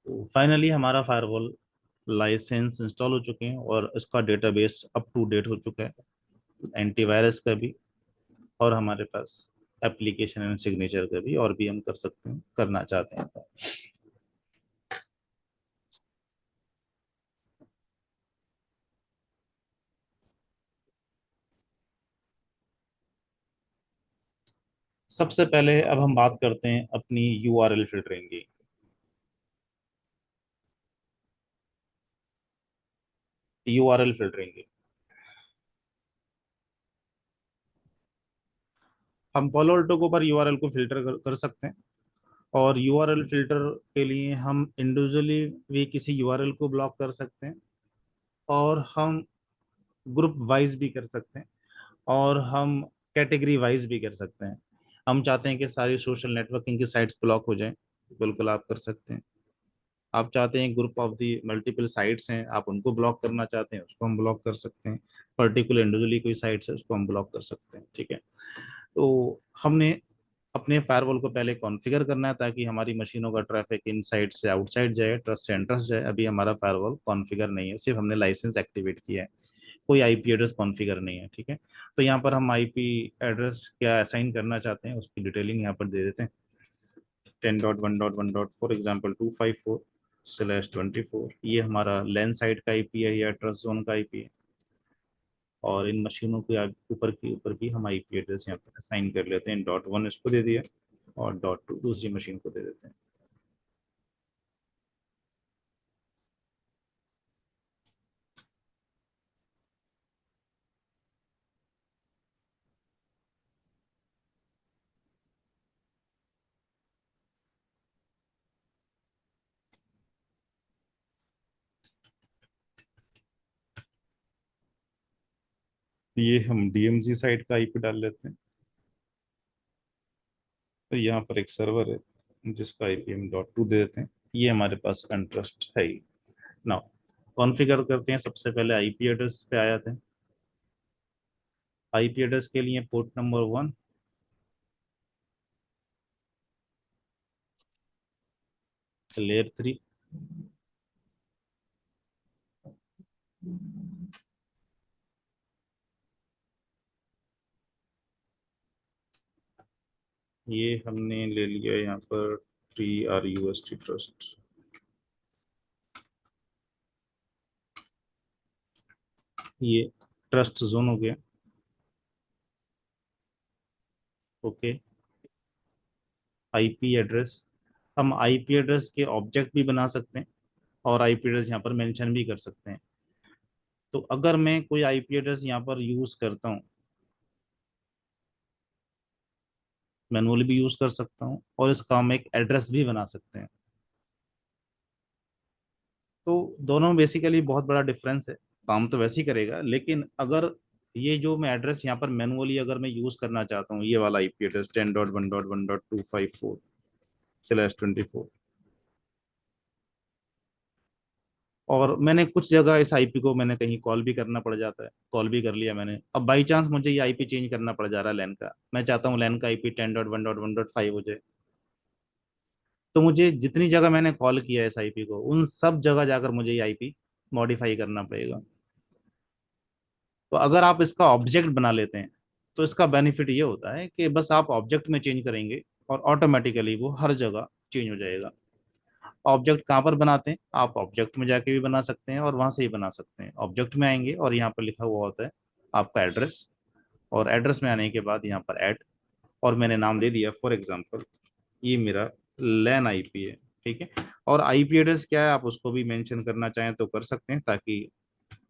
तो फाइनली हमारा firewall licence install हो चुके हैं और इसका डेटाबेस अप टू डेट हो चुका है, एंटीवायरस का भी, और हमारे पास एप्लीकेशन एंड सिग्नेचर का भी, और भी हम कर सकते हैं, करना चाहते हैं तो। सबसे पहले अब हम बात करते हैं अपनी यूआरएल फिल्टरिंग की। यूआरएल फिल्टरिंग की हम Palo Alto के ऊपर यूआरएल को फिल्टर कर सकते हैं, और यूआरएल फिल्टर के लिए हम इंडिविजुअली भी किसी यूआरएल को ब्लॉक कर सकते हैं, और हम ग्रुप वाइज भी कर सकते हैं, और हम कैटेगरी वाइज भी कर सकते हैं। हम चाहते हैं कि सारी सोशल नेटवर्किंग की साइट्स ब्लॉक हो जाएं, बिल्कुल आप कर सकते हैं। आप चाहते हैं group of the multiple sites हैं, आप उनको ब्लॉक करना चाहते हैं, उसको हम ब्लॉक कर सकते हैं। पर्टिकुलर इंडिविजुअली कोई साइट्स है उसको हम ब्लॉक कर सकते हैं, ठीक है। तो हमने अपने फायरवॉल को पहले कॉन्फ़िगर करना है ताकि हमारी मशीनों का ट्रैफिक इनसाइड से आउटसाइड जाए, ट्रस्ट से इंटरेस्ट जाए। अभी हमारा फायरवॉल कॉन्फ़िगर नहीं है, सिर्फ हमने लाइसेंस एक्टिवेट किया है, कोई आईपी एड्रेस कॉन्फ़िगर नहीं है, ठीक है। तो यहाँ पर हम आईपी एड्रेस क्या असाइन करना चाहते हैं उसकी डिटेलिंग यहाँ पर दे देते हैं। 10.1.1. फॉर एग्जाम्पल 254/24, ये हमारा लैन साइड का आईपी है या ट्रस्ट जोन का आईपी है। और इन मशीनों के ऊपर भी हम आईपी एड्रेस यहाँ पर असाइन कर लेते हैं। .1 इसको दे दिया, और .2 दूसरी मशीन को दे देते हैं। ये हम डीएमजी साइट का आईपी डाल लेते हैं। तो यहाँ पर एक सर्वर है जिसका आईपी हम .2 दे देते हैं। ये हमारे पास इंटरेस्ट है ही। नाउ कॉन्फ़िगर करते हैं। सबसे पहले आईपी एड्रेस पे आया था। आईपी एड्रेस के लिए पोर्ट नंबर 1, लेयर 3, ये हमने ले लिया यहाँ पर TRUST ट्रस्ट। ये ट्रस्ट जोन हो गया, ओके। आईपी एड्रेस, हम आईपी एड्रेस के ऑब्जेक्ट भी बना सकते हैं, और आईपी एड्रेस यहाँ पर मेंशन भी कर सकते हैं। तो अगर मैं कोई आईपी एड्रेस यहाँ पर यूज करता हूँ, मैनुअली भी यूज कर सकता हूँ, और इसका हम एक एड्रेस भी बना सकते हैं। तो दोनों में बेसिकली बहुत बड़ा डिफरेंस है। काम तो वैसे ही करेगा, लेकिन अगर ये जो मैं एड्रेस यहाँ पर मैनुअली अगर मैं यूज करना चाहता हूँ, ये वाला आईपी एड्रेस 10.1.1.254/24, और मैंने कुछ जगह इस आईपी को मैंने कहीं कॉल भी करना पड़ जाता है, कॉल भी कर लिया मैंने, अब बाई चांस मुझे ये आईपी चेंज करना पड़ जा रहा है लैन का, मैं चाहता हूँ लैन का आईपी 10.1.1.5 हो जाए। तो मुझे जितनी जगह मैंने कॉल किया है इस आईपी को, उन सब जगह जाकर मुझे ये आईपी मॉडिफाई करना पड़ेगा। तो अगर आप इसका ऑब्जेक्ट बना लेते हैं, तो इसका बेनिफिट ये होता है कि बस आप ऑब्जेक्ट में चेंज करेंगे और ऑटोमेटिकली वो हर जगह चेंज हो जाएगा। ऑब्जेक्ट कहाँ पर बनाते हैं? आप ऑब्जेक्ट में जाके भी बना सकते हैं और वहां से ही बना सकते हैं। ऑब्जेक्ट में आएंगे और यहाँ पर लिखा हुआ होता है आपका एड्रेस, और एड्रेस में आने के बाद यहाँ पर ऐड, और मैंने नाम दे दिया फॉर एग्जांपल ये मेरा लैन आईपी है, ठीक है। और आईपी एड्रेस क्या है आप उसको भी मेंशन करना चाहें तो कर सकते हैं ताकि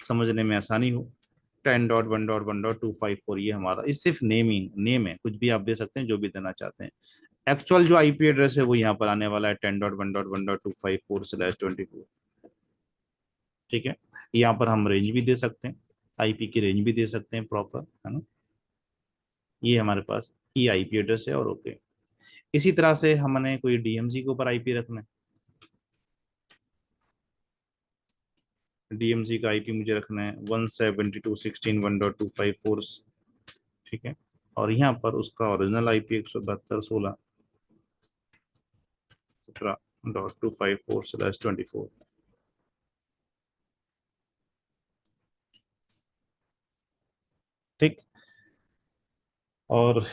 समझने में आसानी हो। 10.1.1.254, ये हमारा, इस सिर्फ नेम है, कुछ भी आप दे सकते हैं जो भी देना चाहते हैं। एक्चुअल जो आईपी एड्रेस है वो यहाँ पर आने वाला है 10.1.1.254/24, ठीक है। यहाँ पर हम रेंज भी दे सकते हैं, आईपी की रेंज भी दे सकते हैं प्रॉपर, है ना। ये हमारे पास ये आईपी एड्रेस है, और ओके। इसी तरह से हमने कोई डीएमजी के ऊपर आईपी रखना है। डीएमजी का आईपी मुझे रखना है 172.16.1.254, ठीक है। और यहाँ पर उसका ओरिजिनल आईपी 172.16.17, .254/24। ठीक। और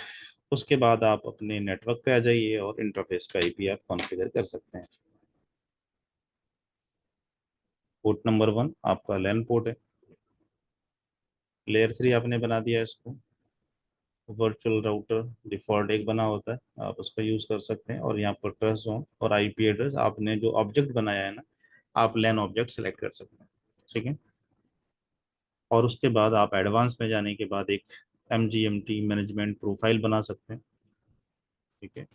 उसके बाद आप अपने नेटवर्क पे आ जाइए और इंटरफेस का आईपी आप कॉन्फ़िगर कर सकते हैं। पोर्ट नंबर 1 आपका लैन पोर्ट है। लेयर 3 आपने बना दिया इसको। वर्चुअल राउटर डिफॉल्ट एक बना होता है, आप उसका यूज कर सकते हैं। और यहाँ पर ट्रस्ट जोन और आईपी एड्रेस आपने जो ऑब्जेक्ट बनाया है ना, आप लैन ऑब्जेक्ट सेलेक्ट कर सकते हैं। ठीक है। और उसके बाद आप एडवांस में जाने के बाद एक M G M T management profile बना सकते हैं। ठीक है।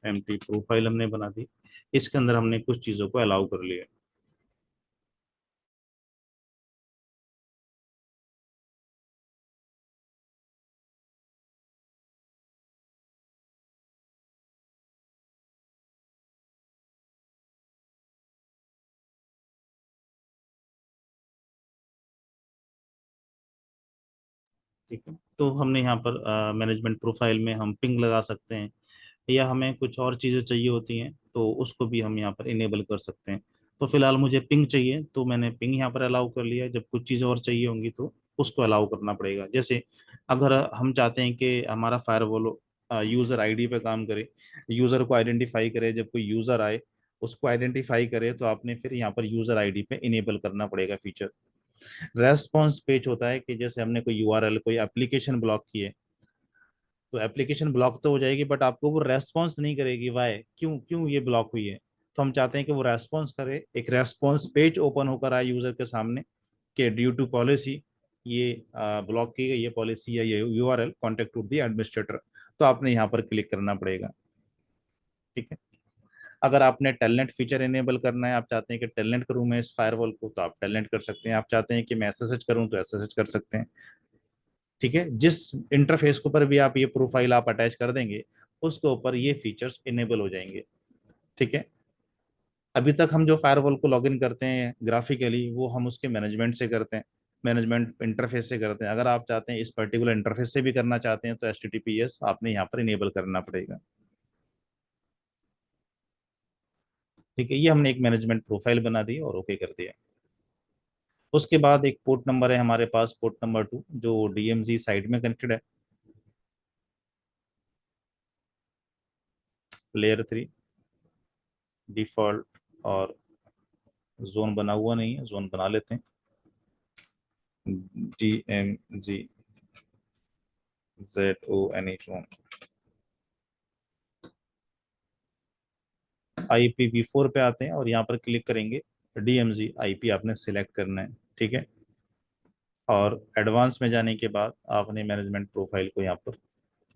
एम टी प्रोफाइल हमने बना दी। इसके अंदर हमने कुछ चीज़ों को अलाउ कर लिया। ठीक है। तो हमने यहाँ पर मैनेजमेंट प्रोफाइल में हम पिंग लगा सकते हैं, या हमें कुछ और चीज़ें चाहिए होती हैं तो उसको भी हम यहाँ पर इनेबल कर सकते हैं। तो फिलहाल मुझे पिंग चाहिए तो मैंने पिंग यहाँ पर अलाउ कर लिया है। जब कुछ चीज़ें और चाहिए होंगी तो उसको अलाउ करना पड़ेगा। जैसे अगर हम चाहते हैं कि हमारा फायरवॉल यूज़र आईडी पे काम करे, यूज़र को आइडेंटिफाई करे, जब कोई यूज़र आए उसको आइडेंटिफाई करे, तो आपने फिर यहाँ पर यूज़र आईडी पे इनेबल करना पड़ेगा फीचर। रेस्पॉन्स पेज होता है कि जैसे हमने कोई यूआरएल कोई एप्लीकेशन ब्लॉक की है, तो एप्लीकेशन ब्लॉक तो हो जाएगी बट आपको वो रेस्पॉन्स नहीं करेगी। वाई, क्यों क्यों ये ब्लॉक हुई है? तो हम चाहते हैं कि वो रेस्पॉन्स करे, एक रेस्पॉन्स पेज ओपन होकर आए यूजर के सामने कि ड्यू टू पॉलिसी ये ब्लॉक की गई है पॉलिसी या ये URL, contact to the administrator. तो आपने यहाँ पर क्लिक करना पड़ेगा। ठीक है। अगर आपने टेलनेट फीचर इनेबल करना है, आप चाहते हैं कि टेलनेट करूँ मैं इस फायरवॉल को, तो आप टेलनेट कर सकते हैं। आप चाहते हैं कि मैं एसएसएच करूँ तो एसएसएच कर सकते हैं। ठीक है। जिस इंटरफेस के ऊपर भी आप ये प्रोफाइल आप अटैच कर देंगे उसके ऊपर ये फीचर्स इनेबल हो जाएंगे। ठीक है। अभी तक हम जो फायरवॉल को लॉगिन करते हैं ग्राफिकली वो हम उसके मैनेजमेंट से करते हैं, मैनेजमेंट इंटरफेस से करते हैं। अगर आप चाहते हैं इस पर्टिकुलर इंटरफेस से भी करना चाहते हैं तो HTTPS आपने यहाँ पर इनेबल करना पड़ेगा। ठीक है। ये हमने एक मैनेजमेंट प्रोफाइल बना दी और ओके कर दिया। उसके बाद एक पोर्ट नंबर है हमारे पास, पोर्ट नंबर 2, जो DMZ साइड में कनेक्टेड है। लेयर 3 डिफॉल्ट, और जोन बना हुआ नहीं है, जोन बना लेते हैं। DMZ, IPv4 पे आते हैं और यहाँ पर क्लिक करेंगे। DMZ IP आपने सिलेक्ट करना है। ठीक है। और एडवांस में जाने के बाद आपने मैनेजमेंट प्रोफाइल को यहाँ पर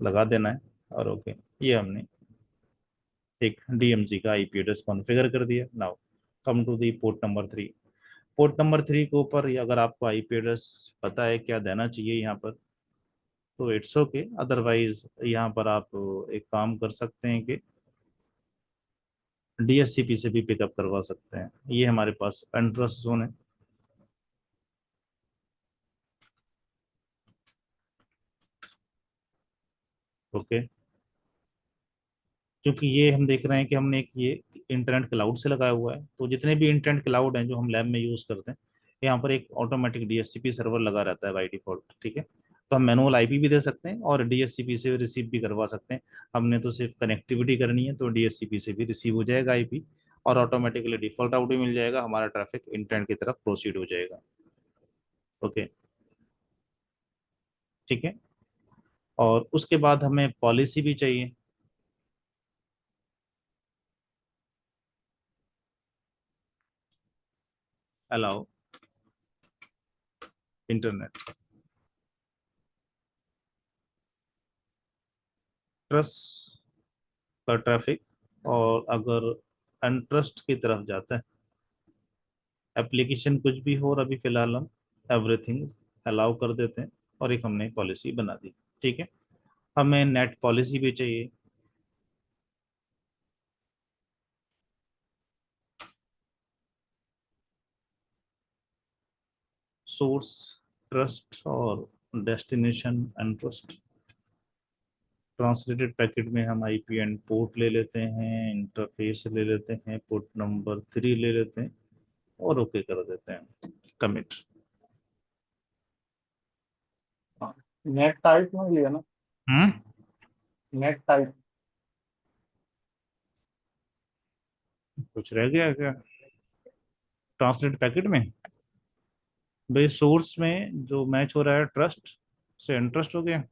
लगा देना है। और ओके, ये हमने एक DMZ का IP एड्रेस कॉन्फ़िगर कर दिया। Now come to the port number 3। Port number 3 के ऊपर अगर आपको IP एड्रेस पता है क्या देना चाहिए यहाँ पर, तो इट्स ओके। अदरवाइज यहाँ पर आप एक काम कर सकते हैं कि DSCP से भी पिकअप करवा सकते हैं। ये हमारे पास अनट्रस्ट जोन है। ओके। क्योंकि ये हम देख रहे हैं कि हमने एक ये इंटरनेट क्लाउड से लगाया हुआ है, तो जितने भी इंटरनेट क्लाउड हैं जो हम लैब में यूज़ करते हैं, यहाँ पर एक ऑटोमेटिक DSCP सर्वर लगा रहता है बाई डिफॉल्ट। ठीक है। तो हम मैनुअल IP भी दे सकते हैं और DSCP से रिसीव भी करवा सकते हैं। हमने तो सिर्फ कनेक्टिविटी करनी है तो DSCP से भी रिसीव हो जाएगा IP, और ऑटोमेटिकली डिफॉल्ट राउट भी मिल जाएगा, हमारा ट्रैफिक इंटरनेट की तरफ प्रोसीड हो जाएगा। ओके। ठीक है। और उसके बाद हमें पॉलिसी भी चाहिए। अलाउ इंटरनेट ट्रस्ट का ट्रैफिक, और अगर अनट्रस्ट की तरफ जाता है एप्लीकेशन कुछ भी हो, और अभी फिलहाल हम एवरीथिंग अलाउ कर देते हैं और एक हमने पॉलिसी बना दी। ठीक है। हमें नेट पॉलिसी भी चाहिए। सोर्स ट्रस्ट और डेस्टिनेशन अनट्रस्ट। ट्रांसलेटेड पैकेट में हम आईपी एंड पोर्ट ले लेते हैं, इंटरफेस ले लेते हैं, पोर्ट नंबर 3 ले लेते हैं और ओके कर देते हैं, कमिट। हाँ, नेट टाइप में लिया ना? हम्म। Net type. कुछ रह गया क्या ट्रांसलेट पैकेट में? भाई सोर्स में जो मैच हो रहा है ट्रस्ट से इंटरेस्ट हो गया,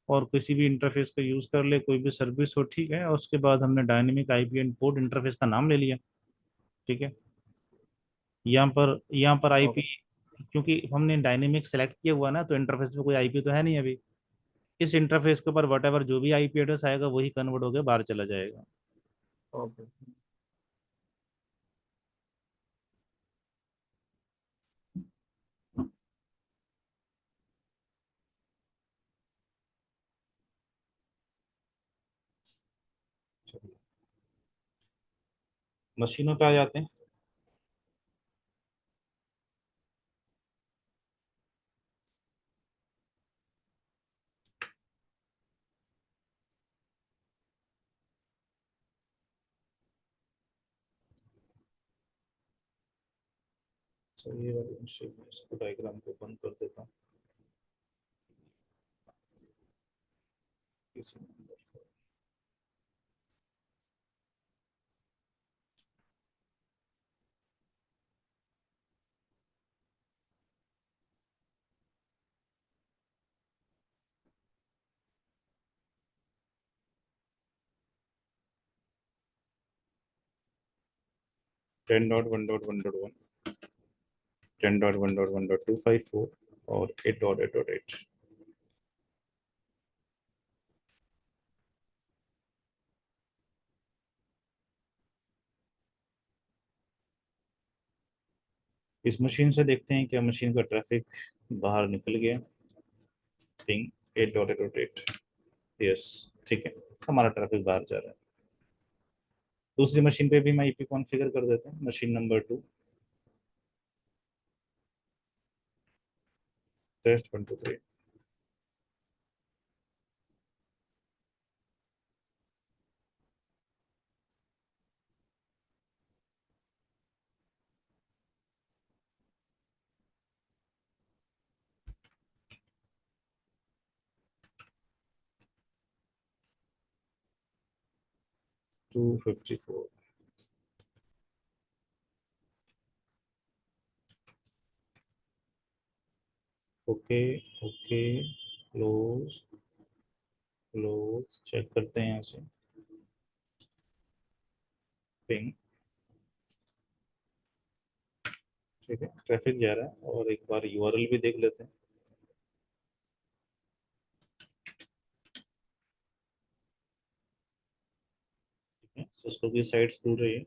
और किसी भी इंटरफेस का यूज कर ले, कोई भी सर्विस हो, ठीक है, और उसके बाद हमने dynamic IP and port interface का नाम ले लिया, ठीक है। यहाँ पर आईपी, ओके। क्योंकि हमने डायनेमिक सेलेक्ट किया हुआ ना, तो इंटरफेस में कोई आईपी तो है नहीं अभी। इस इंटरफेस के ऊपर वट एवर जो भी आईपी एड्रेस आएगा वही कन्वर्ट होकर बाहर चला जाएगा। ओके। मशीनों पे आ जाते हैं। चलिए ये वाली मशीन में इसको डायग्राम को बंद कर देता हूँ। किसी नंबर 10.1.1.1, 10.1.1.254 और 8.8.8। इस मशीन से देखते हैं क्या मशीन का ट्रैफिक बाहर निकल गया। पिंग 8.8.8, यस, ठीक है, हमारा ट्रैफिक बाहर जा रहा है। दूसरी मशीन पे भी हम आईपी कॉन्फ़िगर कर देते हैं, machine number 2, test 1 2 3। 254। Okay, okay, close, close, check करते हैं यहाँ से। पिंग, ठीक है, ट्रैफिक जा रहा है, और एक बार यूआरएल भी देख लेते हैं। ठीक है, सिस्को की साइट खुल रही है,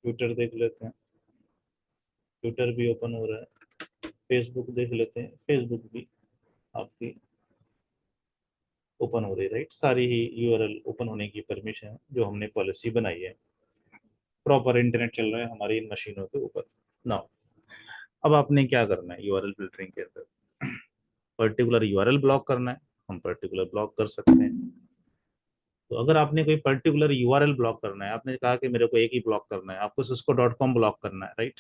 ट्विटर देख लेते हैं, ट्विटर भी ओपन हो रहा है। फेसबुक देख लेते हैं, फेसबुक भी आपकी ओपन हो रही है, राइट। सारी ही यूआरएल ओपन होने की परमिशन है, जो हमने पॉलिसी बनाई है। प्रॉपर इंटरनेट चल रहा है हमारी इन मशीनों के ऊपर। नाउ अब आपने क्या करना है यूआरएल फिल्टरिंग के अंदर, पर्टिकुलर यूआरएल ब्लॉक करना है, हम पर्टिकुलर ब्लॉक कर सकते हैं। तो अगर आपने कोई पर्टिकुलर यूआरएल ब्लॉक करना है, आपने कहा कि मेरे को एक ही ब्लॉक करना है, आपको cisco.com ब्लॉक करना है, राइट,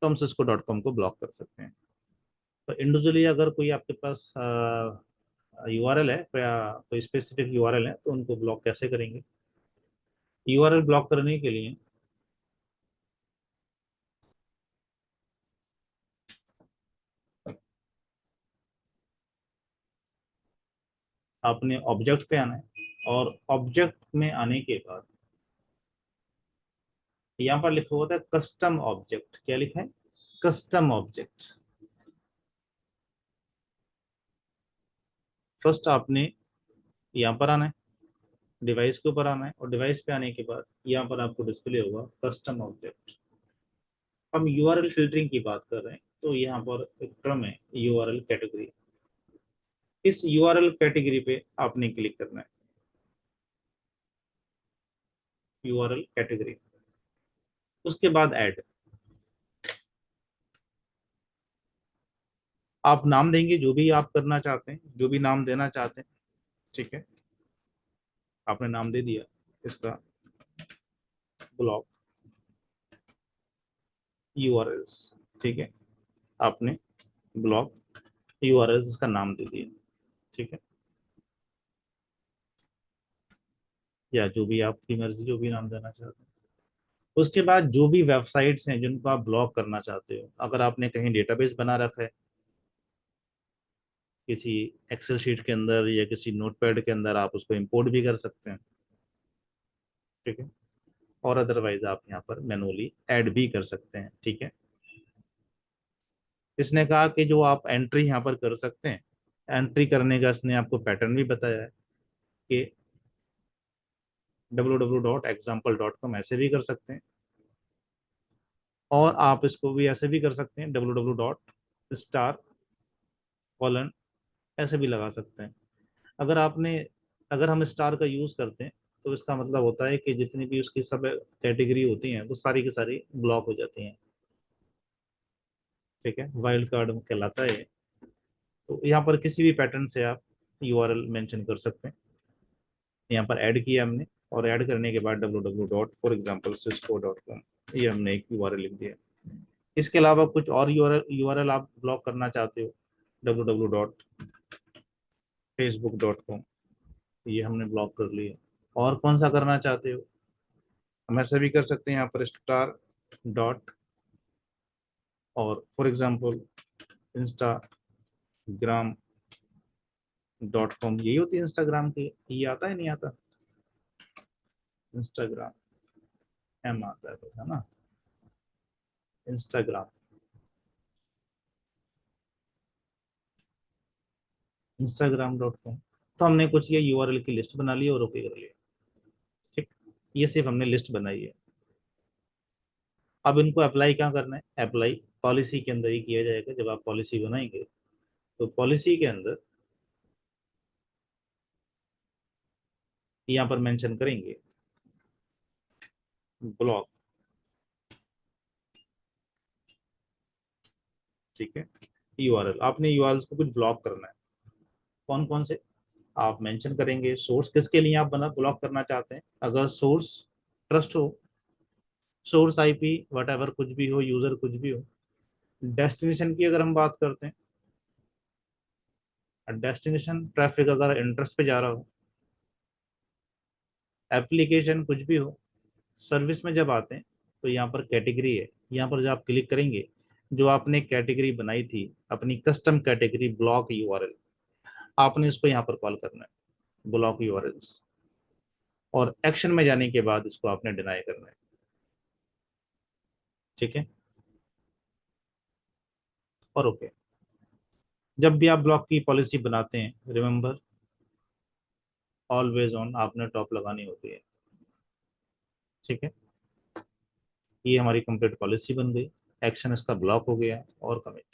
तो हम cisco.com को ब्लॉक कर सकते हैं। तो इंडिविजुअली अगर कोई आपके पास यूआरएल है या कोई स्पेसिफिक यूआरएल है, तो उनको ब्लॉक कैसे करेंगे? यूआरएल ब्लॉक करने के लिए आपने ऑब्जेक्ट पे आना है, और ऑब्जेक्ट में आने के बाद यहाँ पर लिखा हुआ था कस्टम ऑब्जेक्ट, क्या लिखा है? Custom object. फर्स्ट आपने यहाँ पर आना है, डिवाइस के ऊपर आना है, और डिवाइस पे आने के बाद यहाँ पर आपको डिस्प्ले होगा कस्टम ऑब्जेक्ट। हम यूआरएल फिल्टरिंग की बात कर रहे हैं, तो यहाँ पर एक टर्म है यूआरएल कैटेगरी। इस यूआरएल कैटेगरी पे आपने क्लिक करना है, यूआरएल कैटेगरी, उसके बाद ऐड। आप नाम देंगे जो भी आप करना चाहते हैं, जो भी नाम देना चाहते हैं, ठीक है। आपने नाम दे दिया इसका ब्लॉग यूआरएल्स, ठीक है। आपने ब्लॉग यूआरएल्स का नाम दे दिया, ठीक है। या जो भी आपकी मर्जी, जो भी नाम देना चाहते हैं। उसके बाद जो भी वेबसाइट्स हैं जिनको आप ब्लॉक करना चाहते हो, अगर आपने कहीं डेटाबेस बना रखा है किसी एक्सेल शीट के अंदर या किसी नोटपैड के अंदर, आप उसको इंपोर्ट भी कर सकते हैं, ठीक है। और अदरवाइज आप यहाँ पर मैनुअली ऐड भी कर सकते हैं, ठीक है। इसने कहा कि जो आप एंट्री यहाँ पर कर सकते हैं, एंट्री करने का इसने आपको पैटर्न भी बताया है कि www.example.com ऐसे भी कर सकते हैं, और आप इसको भी ऐसे भी कर सकते हैं, www.star: ऐसे भी लगा सकते हैं। अगर आपने अगर हम स्टार का यूज करते हैं तो इसका मतलब होता है कि जितनी भी उसकी सब कैटेगरी होती हैं वो सारी की सारी ब्लॉक हो जाती हैं, ठीक है। वाइल्ड कार्ड कहलाता है। तो यहाँ पर किसी भी पैटर्न से आप यूआरएल मेंशन कर सकते हैं। यहाँ पर ऐड किया हमने, और ऐड करने के बाद www.forexample.cisco.com ये हमने एक यूआरएल लिख दिया। इसके अलावा कुछ और यूआरएल आप ब्लॉक करना चाहते हो, www.facebook.com ये हमने ब्लॉक कर लिया। और कौन सा करना चाहते हो, हम ऐसा भी कर सकते हैं यहाँ पर स्टार डॉट, और फॉर एग्जांपल instagram.com, यही होती है इंस्टाग्राम की, ये आता है नहीं आता, इंस्टाग्राम एम आता है ना, इंस्टाग्राम, instagram.com। तो हमने कुछ ये यूआरएल की लिस्ट बना ली और ओके कर लिया, ठीक। ये सिर्फ हमने लिस्ट बनाई है। अब इनको अप्लाई कहाँ करना है, अप्लाई पॉलिसी के अंदर ही किया जाएगा। जब आप पॉलिसी बनाएंगे तो पॉलिसी के अंदर यहाँ पर मेंशन करेंगे ब्लॉक, ठीक है। यूआरएल, आपने यूआरएल को कुछ ब्लॉक करना है, कौन कौन से आप मेंशन करेंगे। सोर्स किसके लिए आप बना ब्लॉक करना चाहते हैं, अगर सोर्स ट्रस्ट हो, सोर्स आईपी वट एवर कुछ भी हो, यूजर कुछ भी हो। डेस्टिनेशन की अगर हम बात करते हैं, डेस्टिनेशन ट्रैफिक अगर इंटरेस्ट पे जा रहा हो, एप्लीकेशन कुछ भी हो। सर्विस में जब आते हैं तो यहाँ पर कैटेगरी है, यहाँ पर जब आप क्लिक करेंगे, जो आपने कैटेगरी बनाई थी अपनी कस्टम कैटेगरी ब्लॉक यूआरएल, आपने इसको यहाँ पर कॉल करना है ब्लॉक यूआरएल्स, और एक्शन में जाने के बाद इसको आपने डिनाई करना है, ठीक है। और ओके। जब भी आप ब्लॉक की पॉलिसी बनाते हैं, रिमेंबर ऑलवेज ऑन आपने टॉप लगानी होती है, ठीक है। ये हमारी कंप्लीट पॉलिसी बन गई, एक्शन इसका ब्लॉक हो गया और कमिट।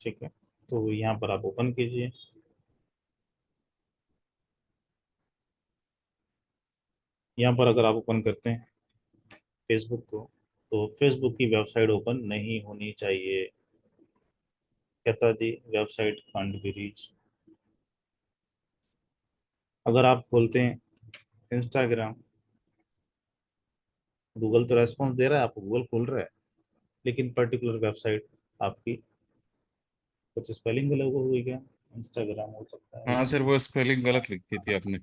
ठीक है, तो यहाँ पर आप ओपन कीजिए। यहाँ पर अगर आप ओपन करते हैं फेसबुक को, तो फेसबुक की वेबसाइट ओपन नहीं होनी चाहिए। कहता जी वेबसाइट कांट बी रीच। अगर आप खोलते हैं इंस्टाग्राम, गूगल तो रेस्पॉन्स दे रहा है, आपको गूगल खोल रहा है, लेकिन पर्टिकुलर वेबसाइट आपकी कुछ स्पेलिंग गलत हो गई क्या, इंस्टाग्राम हो सकता है हाँ ये। सर, वो स्पेलिंग गलत लिखी थी आपने।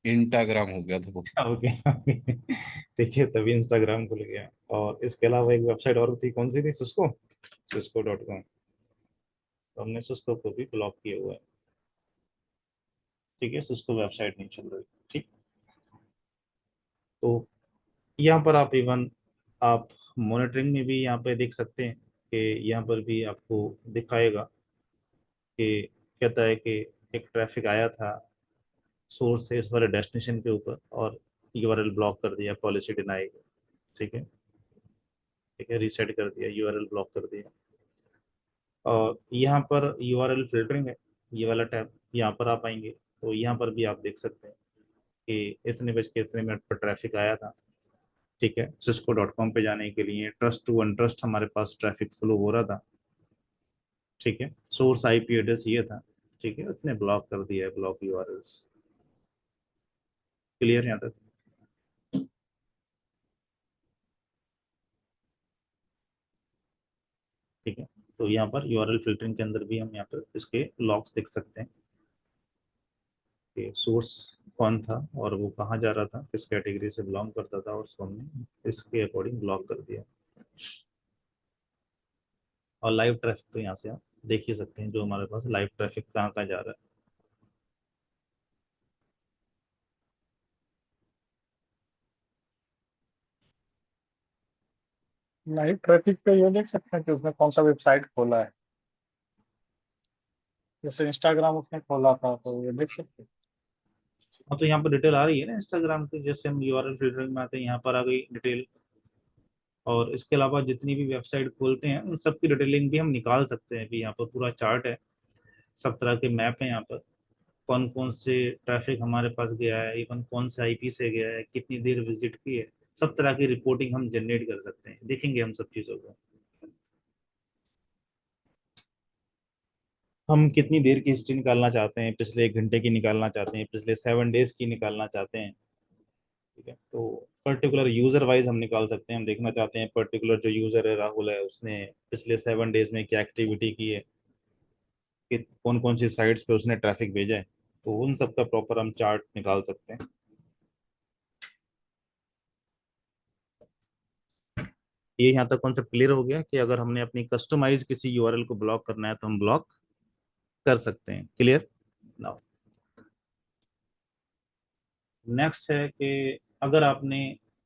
इंस्टाग्राम हो गया था वो। Okay okay. ठीक है, तभी इंस्टाग्राम खुल गया। और इसके अलावा एक वेबसाइट और थी, कौन सी थी? सिस्को, सिस्को.com। तो हमने सिस्को को भी ब्लॉक किया हुआ है। ठीक है, सिस्को वेबसाइट नहीं चल रही। ठीक। तो यहाँ पर आप इवन आप मॉनिटरिंग में भी यहाँ पे देख सकते हैं कि यहाँ पर भी आपको दिखाएगा कि कहता है कि एक ट्रैफिक आया था सोर्स से इस वाले डेस्टिनेशन के ऊपर, और यूआरएल ब्लॉक कर दिया, पॉलिसी डिनाई। ठीक है। ठीक है, रीसेट कर दिया, यूआरएल ब्लॉक कर दिया। और यहाँ पर यूआरएल फिल्टरिंग है, ये वाला टैब, यहाँ पर आप आएंगे तो यहाँ पर भी आप देख सकते हैं कि इतने बज के इतने मिनट पर ट्रैफिक आया था। ठीक है, सिस्को.com पे जाने के लिए ट्रस्ट टू अनट्रस्ट हमारे पास ट्रैफिक फ्लो हो रहा था। ठीक है, सोर्स आईपी एड्रेस ये था। ठीक है, उसने ब्लॉक कर दिया है, ब्लॉक यूआरएल्स। क्लियर यहाँ तक? ठीक है। तो यहाँ पर यूआरएल फिल्टरिंग के अंदर भी हम यहाँ पर इसके लॉग्स देख सकते हैं कि सोर्स कौन था और वो कहाँ जा रहा था, किस कैटेगरी से बिलोंग करता था, और उसको हमने इसके अकॉर्डिंग ब्लॉक कर दिया। और लाइव ट्रैफिक तो यहाँ से आप देख ही सकते हैं, जो हमारे पास लाइव ट्रैफिक कहाँ कहाँ जा रहा है। लाइव ट्रैफिक पे ये देख सकते हैं कि उसने कौन सा वेबसाइट खोला है। जैसे इंस्टाग्राम उसने खोला था तो ये देख सकते हैं। हाँ, तो यहाँ पर डिटेल आ रही है ना इंस्टाग्राम की, जैसे हम यूआरएल फिल्टरिंग में आते हैं, यहाँ पर आ गई डिटेल। और इसके अलावा जितनी भी वेबसाइट खोलते हैं उन सब की डिटेलिंग भी हम निकाल सकते हैं। भी यहाँ पर पूरा चार्ट है, सब तरह के मैप है यहाँ पर, कौन कौन से ट्रैफिक हमारे पास गया है, इवन कौन से आईपी से गया है, कितनी देर विजिट की है, सब तरह की रिपोर्टिंग हम जनरेट कर सकते हैं। देखेंगे हम सब चीज़ों को। हम कितनी देर की हिस्ट्री निकालना चाहते हैं, पिछले 1 घंटे की निकालना चाहते हैं, पिछले 7 डेज की निकालना चाहते हैं। ठीक है, तो पर्टिकुलर यूजर वाइज हम निकाल सकते हैं। हम देखना चाहते हैं पर्टिकुलर जो यूजर है राहुल है, उसने पिछले 7 डेज में क्या एक्टिविटी की है, कि कौन कौन सी साइट्स पे उसने ट्रैफिक भेजा है, तो उन सब का प्रॉपर हम चार्ट निकाल सकते हैं। ये यहाँ तक कॉन्सेप्ट क्लियर हो गया कि अगर हमने अपनी कस्टमाइज किसी यूआरएल को ब्लॉक करना है तो हम ब्लॉक कर सकते हैं। क्लियर? नाउ नेक्स्ट है कि अगर आपने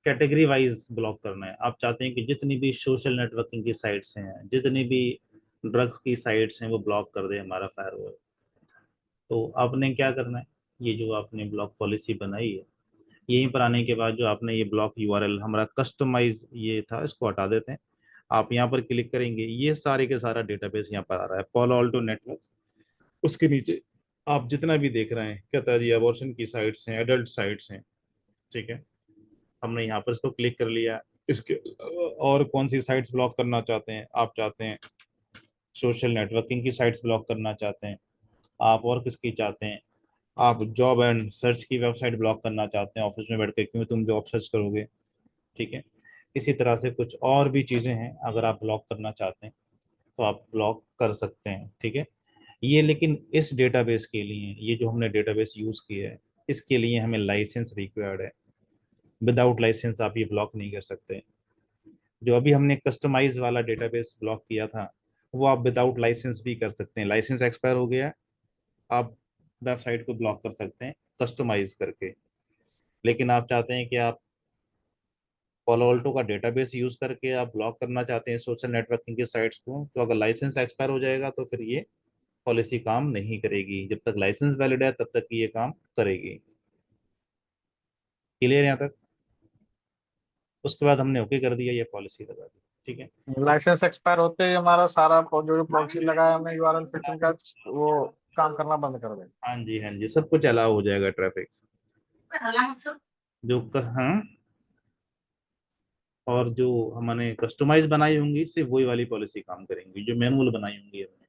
कैटेगरी वाइज ब्लॉक करना है, आप चाहते हैं कि जितनी भी सोशल नेटवर्किंग की साइट्स हैं, जितनी भी ड्रग्स की साइट्स हैं, वो ब्लॉक कर दे हमारा फायरवॉल। तो आपने क्या करना है, ये जो आपने ब्लॉक पॉलिसी बनाई है, यहीं पर आने के बाद जो आपने ये ब्लॉक यूआरएल हमारा कस्टमाइज ये था, इसको हटा देते हैं। आप यहाँ पर क्लिक करेंगे, ये सारे के सारा डेटाबेस यहाँ पर आ रहा है, पोलो ऑल्टो नेटवर्क। उसके नीचे आप जितना भी देख रहे हैं, कहता है जी अबॉर्शन की साइट्स हैं, एडल्ट साइट्स हैं। ठीक है, हमने यहाँ पर इसको क्लिक कर लिया। इसके और कौन सी साइट्स ब्लॉक करना चाहते हैं? आप चाहते हैं सोशल नेटवर्किंग की साइट्स ब्लॉक करना चाहते हैं, आप और किसकी चाहते हैं? आप जॉब एंड सर्च की वेबसाइट ब्लॉक करना चाहते हैं, ऑफिस में बैठ के क्यों तुम जॉब सर्च करोगे। ठीक है, इसी तरह से कुछ और भी चीज़ें हैं, अगर आप ब्लॉक करना चाहते हैं तो आप ब्लॉक कर सकते हैं। ठीक है, ये लेकिन इस डेटाबेस के लिए, ये जो हमने डेटाबेस यूज़ किया है, इसके लिए हमें लाइसेंस रिक्वायर्ड है। विदाउट लाइसेंस आप ये ब्लॉक नहीं कर सकते। जो अभी हमने कस्टमाइज वाला डेटाबेस ब्लॉक किया था, वो आप विदाउट लाइसेंस भी कर सकते हैं। लाइसेंस एक्सपायर हो गया, आप वेबसाइट को ब्लॉक कर सकते हैं कस्टमाइज करके। लेकिन आप चाहते हैं कि आप Palo Alto का डेटाबेस यूज करके आप ब्लॉक करना चाहते हैं सोशल नेटवर्किंग के साइट्स को, तो अगर लाइसेंस एक्सपायर हो जाएगा तो फिर ये पॉलिसी काम नहीं करेगी। जब तक लाइसेंस वैलिड है तब तक ये काम करेगी। क्लियर यहाँ तक? उसके बाद हमने ओके कर दिया, ये पॉलिसी लगा दी। ठीक है। लाइसेंस एक्सपायर होते ही हमारा सारा जो जो पॉलिसी लगाया हमने यूआरएल फिल्टरिंग का, वो काम करना बंद कर देगा। हाँ जी, हाँ जी, सब कुछ अलाउ हो जाएगा ट्रैफिक जो हाँ। और जो हमने कस्टमाइज बनाई होंगी सिर्फ वही वाली पॉलिसी काम करेंगी, जो मैनुअल बनाई होंगी हमने।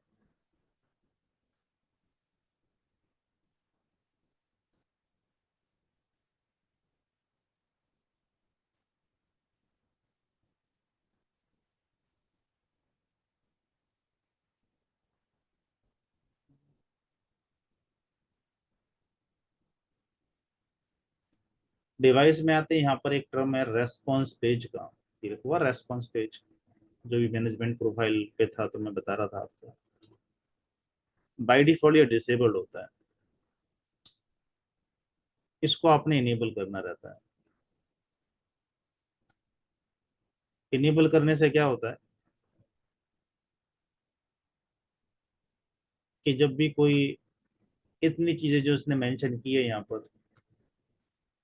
डिवाइस में आते हैं, यहाँ पर एक टर्म है रेस्पॉन्स पेज का, ये लिखा हुआ रेस्पॉन्स पेज, जो भी मैनेजमेंट प्रोफाइल पे था तो मैं बता रहा था आपको। बाय डिफॉल्ट ये डिसेबल्ड होता है, इसको आपने इनेबल करना रहता है। इनेबल करने से क्या होता है कि जब भी कोई इतनी चीजें जो उसने मेंशन की है यहाँ पर,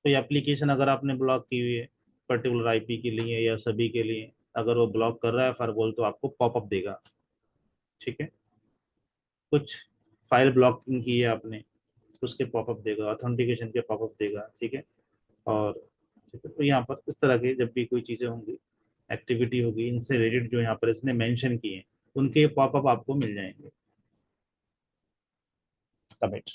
कोई एप्लीकेशन अगर आपने ब्लॉक की हुई है पर्टिकुलर आईपी के लिए या सभी के लिए, अगर वो ब्लॉक कर रहा है फायरवॉल तो आपको पॉपअप देगा। ठीक है, कुछ फाइल ब्लॉकिंग की है आपने, उसके पॉपअप देगा, ऑथेंटिकेशन के पॉपअप देगा। ठीक है, और ठीक है, तो यहाँ पर इस तरह के जब भी कोई चीज़ें होंगी, एक्टिविटी होगी इनसे रिलेटेड जो यहाँ पर इसने मेंशन किए हैं, उनके पॉपअप आपको मिल जाएंगे। कमिट।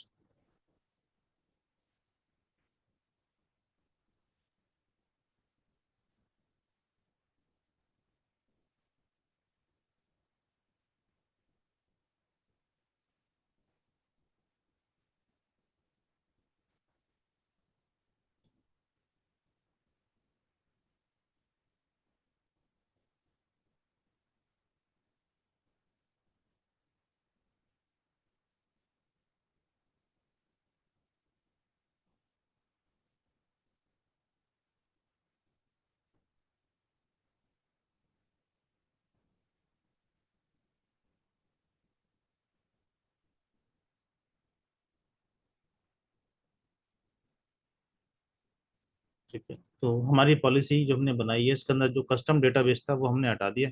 ठीक है, तो हमारी पॉलिसी जो हमने बनाई है इसके अंदर जो कस्टम डेटाबेस था वो हमने हटा दिया,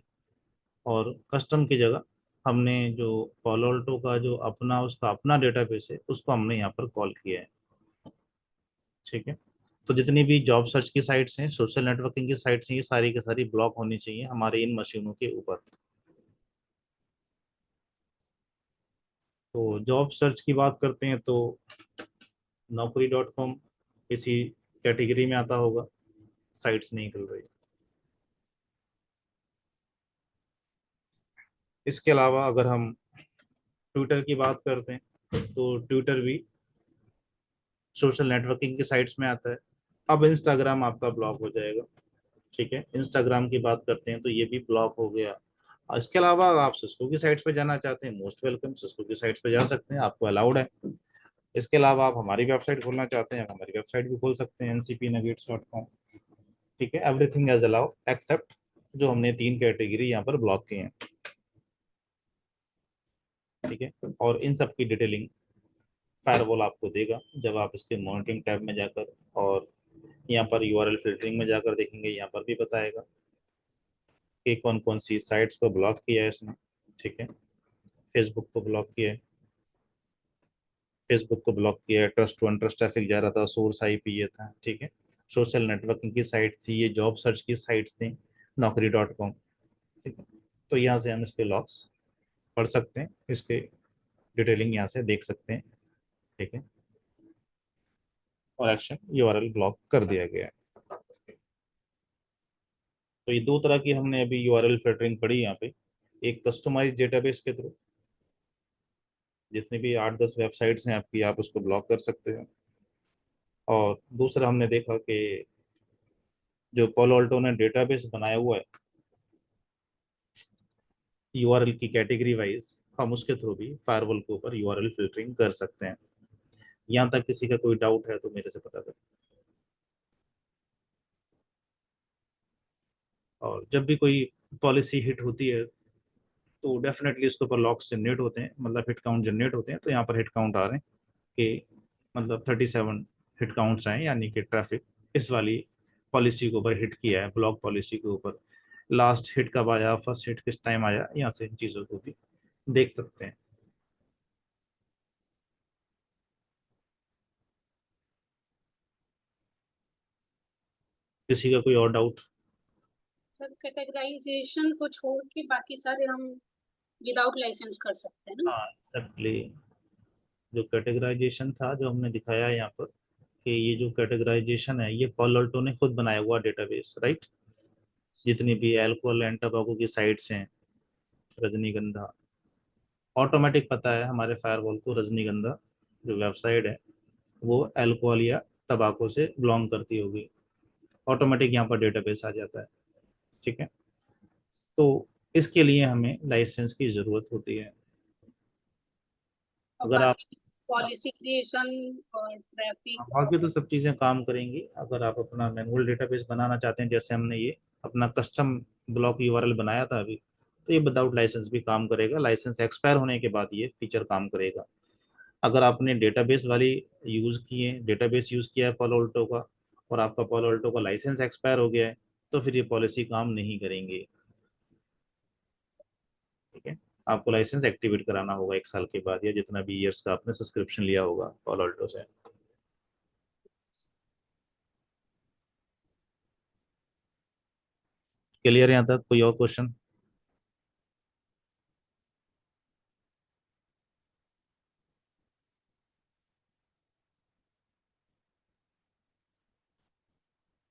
और कस्टम की जगह हमने जो पॉलोल्टो का जो अपना उसका अपना डेटाबेस है उसको हमने यहाँ पर कॉल किया है। ठीक है, तो जितनी भी जॉब सर्च की साइट्स हैं, सोशल नेटवर्किंग की साइट्स हैं, ये सारी की सारी ब्लॉक होनी चाहिए हमारे इन मशीनों के ऊपर। तो जॉब सर्च की बात करते हैं तो Naukri.com इसी कैटेगरी में आता होगा, साइट्स नहीं निकल रही। इसके अलावा अगर हम ट्विटर की बात करते हैं तो ट्विटर भी सोशल नेटवर्किंग की साइट्स में आता है। अब इंस्टाग्राम आपका ब्लॉक हो जाएगा। ठीक है, इंस्टाग्राम की बात करते हैं तो ये भी ब्लॉक हो गया। और इसके अलावा अगर आप सिस्को की साइट्स पे जाना चाहते हैं, मोस्ट वेलकम, सिस्को की साइट्स पे जा सकते हैं, आपको अलाउड है। इसके अलावा आप हमारी वेबसाइट खोलना चाहते हैं, आप हमारी वेबसाइट भी खोल सकते हैं, ncpnuggets.com। ठीक है, एवरीथिंग एज अलाउड एक्सेप्ट जो हमने तीन कैटेगरी यहाँ पर ब्लॉक किए हैं। ठीक है, और इन सब की डिटेलिंग फायरवॉल आपको देगा जब आप इसके मॉनिटरिंग टैब में जाकर और यहाँ पर यूआरएल फिल्टरिंग में जाकर देखेंगे, यहाँ पर भी बताएगा कि कौन कौन सी साइट्स को ब्लॉक किया है इसने। ठीक है, फेसबुक को ब्लॉक किया है, फेसबुक को ब्लॉक किया है, ट्रस्ट वन ट्रस्ट ट्रैफिक जा रहा था, सोर्स आईपी ये था। ठीक है, सोशल नेटवर्किंग की साइट थी, ये जॉब सर्च की साइट्स थी, Naukri.com। ठीक है, तो यहाँ से हम इसके लॉग्स पढ़ सकते हैं, इसके डिटेलिंग यहाँ से देख सकते हैं। ठीक है, और एक्शन यूआरएल ब्लॉक कर दिया गया है। तो ये दो तरह की हमने अभी यूआरएल फिल्टरिंग पढ़ी यहाँ पे, एक कस्टमाइज डेटाबेस के थ्रू, जितने भी 8-10 वेबसाइट्स हैं आपकी आप उसको ब्लॉक कर सकते हैं, और दूसरा हमने देखा कि जो पोलो अल्टो ने डेटाबेस बनाया हुआ है यूआरएल की कैटेगरी वाइज, हम उसके थ्रू भी फायरवॉल के ऊपर यूआरएल फिल्टरिंग कर सकते हैं। यहाँ तक किसी का कोई डाउट है तो मेरे से पता करें। और जब भी कोई पॉलिसी हिट होती है तो डेफिनेटली इसके ऊपर लॉक्स जनरेट होते हैं, मतलब हिट काउंट जनरेट होते हैं। तो यहाँ पर हिट काउंट आ रहे हैं कि मतलब 37 हिट काउंट्स आए, यानी कि ट्रैफिक इस वाली पॉलिसी के ऊपर हिट किया है, ब्लॉक पॉलिसी के ऊपर। लास्ट हिट कब आया, फर्स्ट हिट किस टाइम आया, यहाँ से इन चीज़ों को भी देख सकते हैं। किसी का कोई और डाउट? सर कैटेगराइजेशन को छोड़ के बाकी सारे हम विदाउट लाइसेंस कर सकते हैं ना? हाँ एग्जैक्टली, जो कैटेगराइजेशन था जो हमने दिखाया है यहाँ पर कि ये जो कैटेगराइजेशन है ये पॉल अल्टो ने खुद बनाया हुआ डेटाबेस, राइट। जितनी भी अल्कोहल एंड टबैको की साइट्स हैं, रजनीगंधा, ऑटोमेटिक पता है हमारे फायरवॉल को, रजनीगंधा जो वेबसाइट है वो अल्कोहल या टबाको से बिलोंग करती होगी, ऑटोमेटिक यहाँ पर डेटाबेस आ जाता है। ठीक है, तो इसके लिए हमें लाइसेंस की ज़रूरत होती है। और अगर आप बाकी पॉलिसी क्रिएशन और ट्रैफिक बाकी तो सब चीज़ें काम करेंगी। अगर आप अपना मैनुअल डेटाबेस बनाना चाहते हैं, जैसे हमने ये अपना कस्टम ब्लॉक यूआरएल बनाया था अभी, तो ये विदाउट लाइसेंस भी काम करेगा। लाइसेंस एक्सपायर होने के बाद ये फीचर काम करेगा। अगर आपने डेटाबेस वाली यूज़ किए, डेटाबेस यूज़ किया है पालो अल्टो का, और आपका पालो अल्टो का लाइसेंस एक्सपायर हो गया है, तो फिर ये पॉलिसी काम नहीं करेंगे। ठीक है, आपको लाइसेंस एक्टिवेट कराना होगा 1 साल के बाद, या जितना भी ईयर्स का आपने सब्सक्रिप्शन लिया होगा पालो अल्टो से। क्लियर है यहाँ तक? कोई और क्वेश्चन?